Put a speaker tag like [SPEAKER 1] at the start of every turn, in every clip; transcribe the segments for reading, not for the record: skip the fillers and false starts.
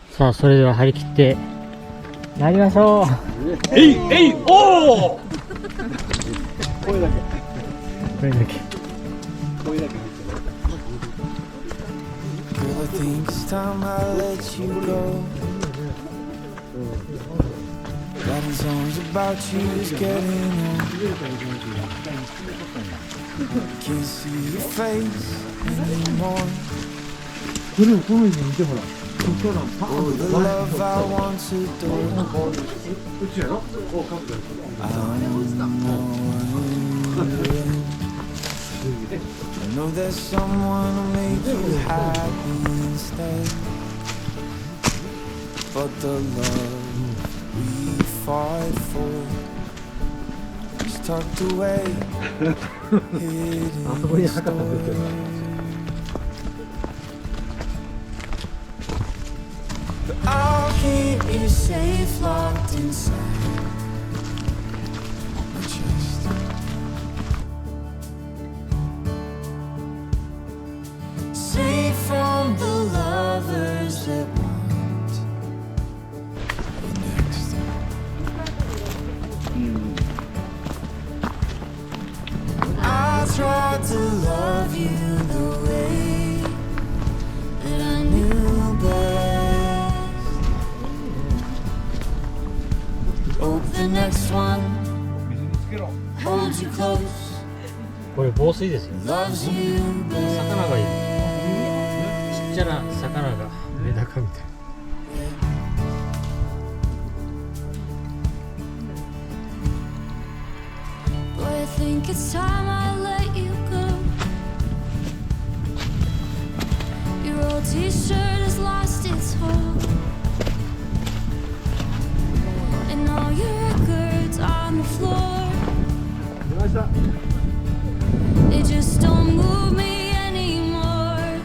[SPEAKER 1] さあ、それでは張り切って参りましょう。
[SPEAKER 2] えいえいおー声だけ
[SPEAKER 1] これだけ
[SPEAKER 2] 声だけ
[SPEAKER 3] Girl, I think it's time I let you go. Writing songs about you is getting old. Can't see your face anymore. All the love I want to do. I know there's someone who make you happy instead. But the love we fought for is tucked away, hidden in storage. But I'll keep you safe, locked inside my chest. Safe from the lovers that want you next. I tried to love you the way that I knew best. Hope the next one holds you close,
[SPEAKER 1] これ防水ですよ。
[SPEAKER 3] loves you
[SPEAKER 1] 魚
[SPEAKER 3] best.
[SPEAKER 1] がいる。ちっちゃな魚がメダカみたい。
[SPEAKER 4] Boy, I think it's time I let you go. Your old t-shirt has lost its hold, and all your records on the floor, they just don't move me anymore.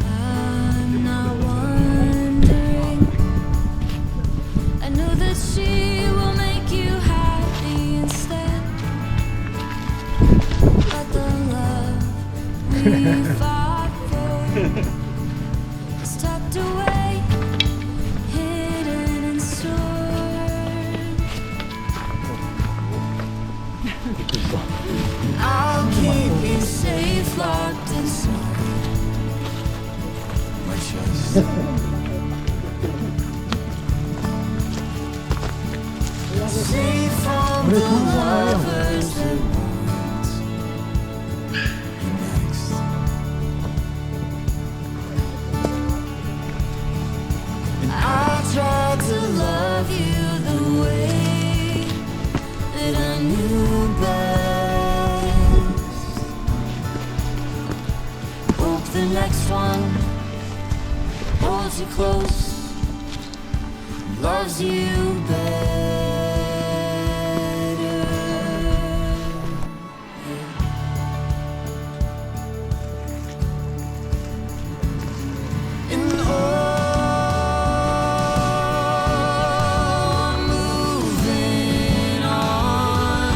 [SPEAKER 4] I'm not wondering, I know that she will make you happy instead. But the love we fought for is tucked away, hidden in storage.
[SPEAKER 3] I'll keep you safe, locked inside my chest. Safe from the lovers that want you next. And I tried to love you the way that I knew best. Hope the next one holds you close, loves you better. And I'm moving on.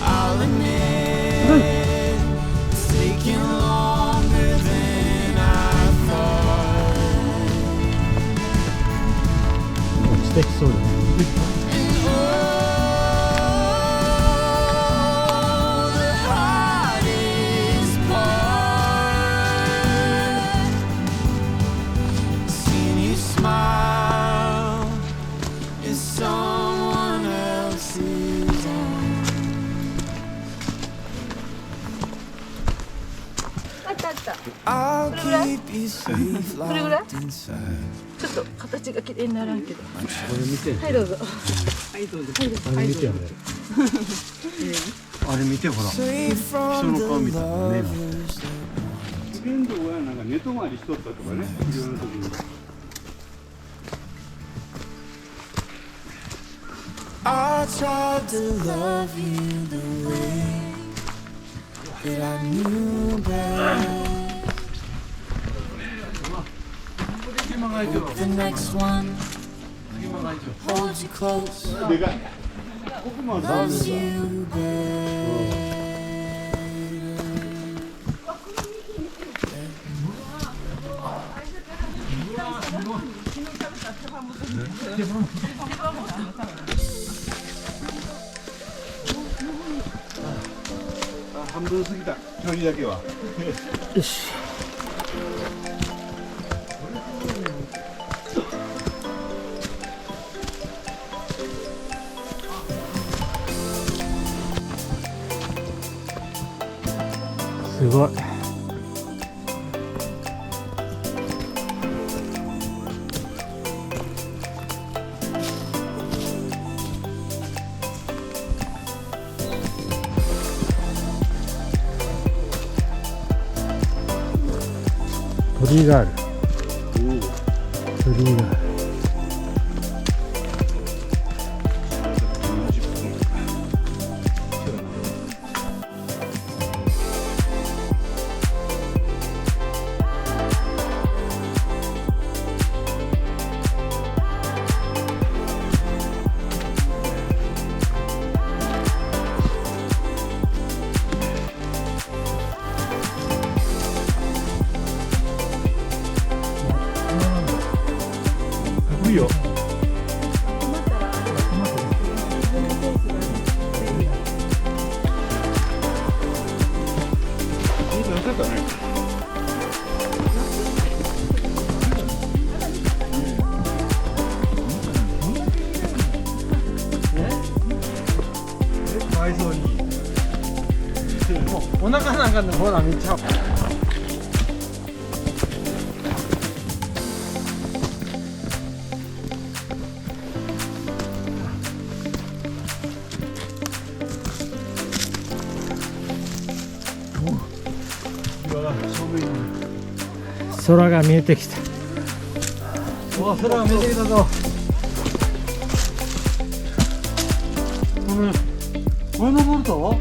[SPEAKER 3] I'll admit it's taking longer than I thought.
[SPEAKER 1] 知的そうだね。
[SPEAKER 3] And the hardest part, seeing you smile is someone else's own.
[SPEAKER 5] あったあった。
[SPEAKER 3] I'll keep you safe, locked inside.
[SPEAKER 5] ちょっと形が綺麗にならんけど。
[SPEAKER 2] これ見て
[SPEAKER 5] はいどうぞ。
[SPEAKER 1] あれ見てよね。
[SPEAKER 2] あれ見てほら
[SPEAKER 3] Safe from the lovers that
[SPEAKER 2] 現像はなんか寝泊まりしとったとかねいろんな時に
[SPEAKER 3] I tried to love you the way that I knew best. Hope the next one holds you close,
[SPEAKER 2] でかい奥まで
[SPEAKER 3] loves you better.
[SPEAKER 2] 半分過ぎた距離だけは。
[SPEAKER 1] よし。すごい。鳥居がある。鳥居がある。
[SPEAKER 2] いいよ。
[SPEAKER 6] お腹なんかでほら見ちゃう。
[SPEAKER 1] 空が見えてきた。
[SPEAKER 6] お、空が見えてきたぞ。これ登ると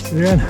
[SPEAKER 1] それはな。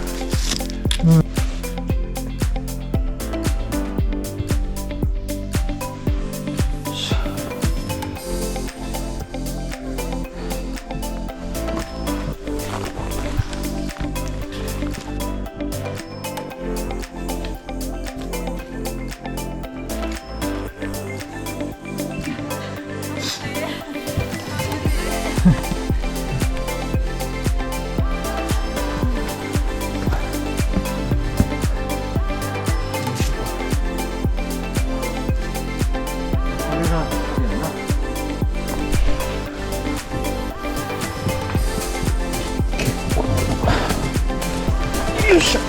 [SPEAKER 2] よいしょ。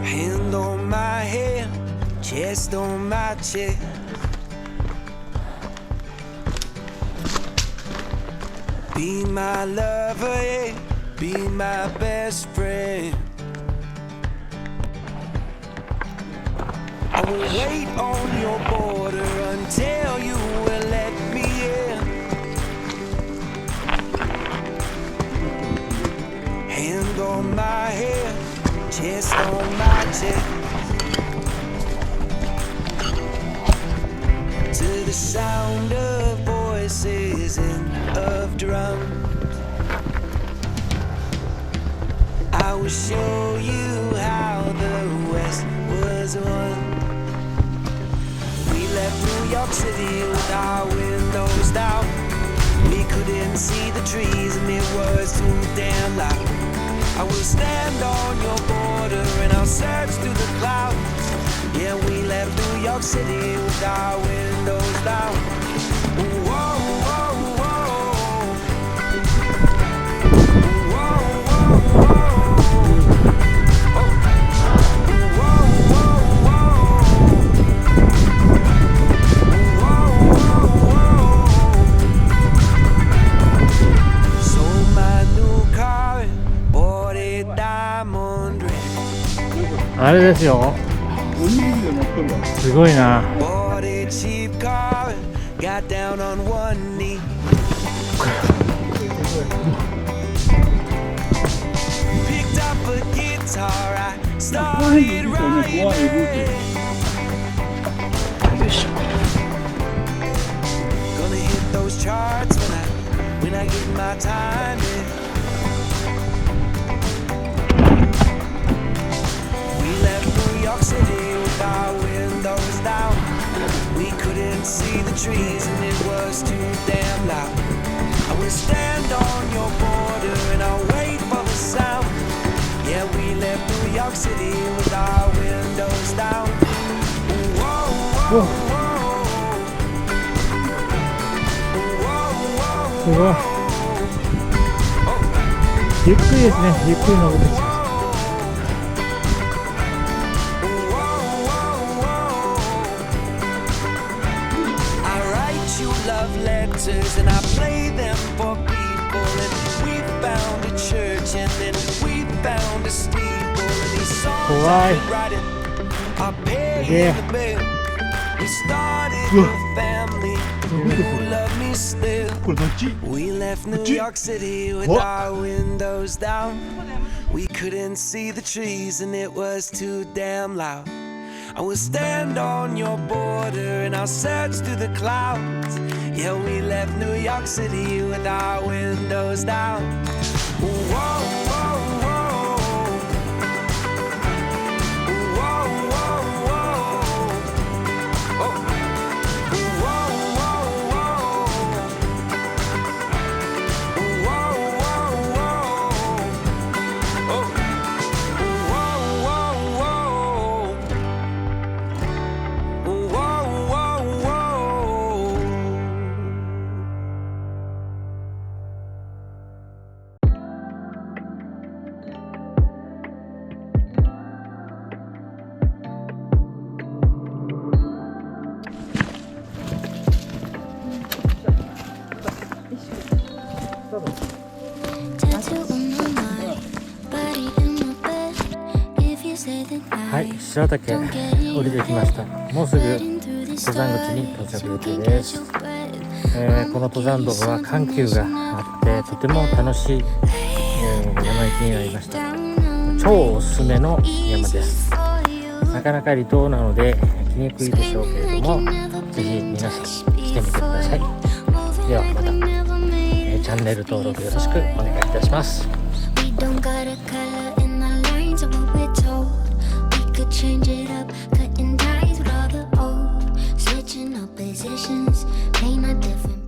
[SPEAKER 3] Hand on my head, chest on my chest. Be my lover, yeah, be my best friend. I will wait on your border until you will let me in. Hand on my head, chest on my chest. To the sound of voices and of drums, I will show you how the West was won. New York City with our windows down. We couldn't see the trees and it was too damn loud. I will stand on your border and I'll search through the clouds. Yeah, we left New York City with our windows down. Whoa, whoa, whoa. Whoa, whoa, whoa. Oh. Whoa, whoa, whoa. Whoa, whoa, whoa. Sold my new car and bought a diamond ring.
[SPEAKER 1] あれですよ。すごいな。
[SPEAKER 3] Bought a cheap car and got down on one knee. Picked up a guitar, I started writing. Gonna hit those charts when I get my time in. We left New York City with our windows down. We couldn't see the trees and it was too damn loud. I will stand on your border and I'll wait for the sound. Yeah, we left New York City with our windows down. Whoa, whoa, whoa. Whoa,
[SPEAKER 1] すごい。ゆっくりですね。ゆっくり登ってきます。
[SPEAKER 3] love letters and I play them for people. And we found a church and then we found a steeple. And these songs I been writing are paying the bill. We started a family who love me still. We left New York City with our windows down. We couldn't see the trees and it was too damn loud. I will stand on your border and I'll search through the clouds. Yeah, we left New York City with our windows down. Whoa, whoa, whoa. Whoa, whoa, whoa. Oh. Whoa, whoa, whoa. Whoa, whoa, whoa. Oh. Whoa, whoa, whoa. Whoa, whoa, whoa.
[SPEAKER 1] はい、白岳降りてきました。もうすぐ登山口に到着予定です。この登山道は緩急があってとても楽しい、山行きになりました。超おすすめの山です。なかなか離島なので来にくいでしょうけれども、ぜひ皆さん来てみてください。ではまた、チャンネル登録よろしくお願いいたします。
[SPEAKER 4] Change it up, cutting ties with all the old, switching up positions, paint a different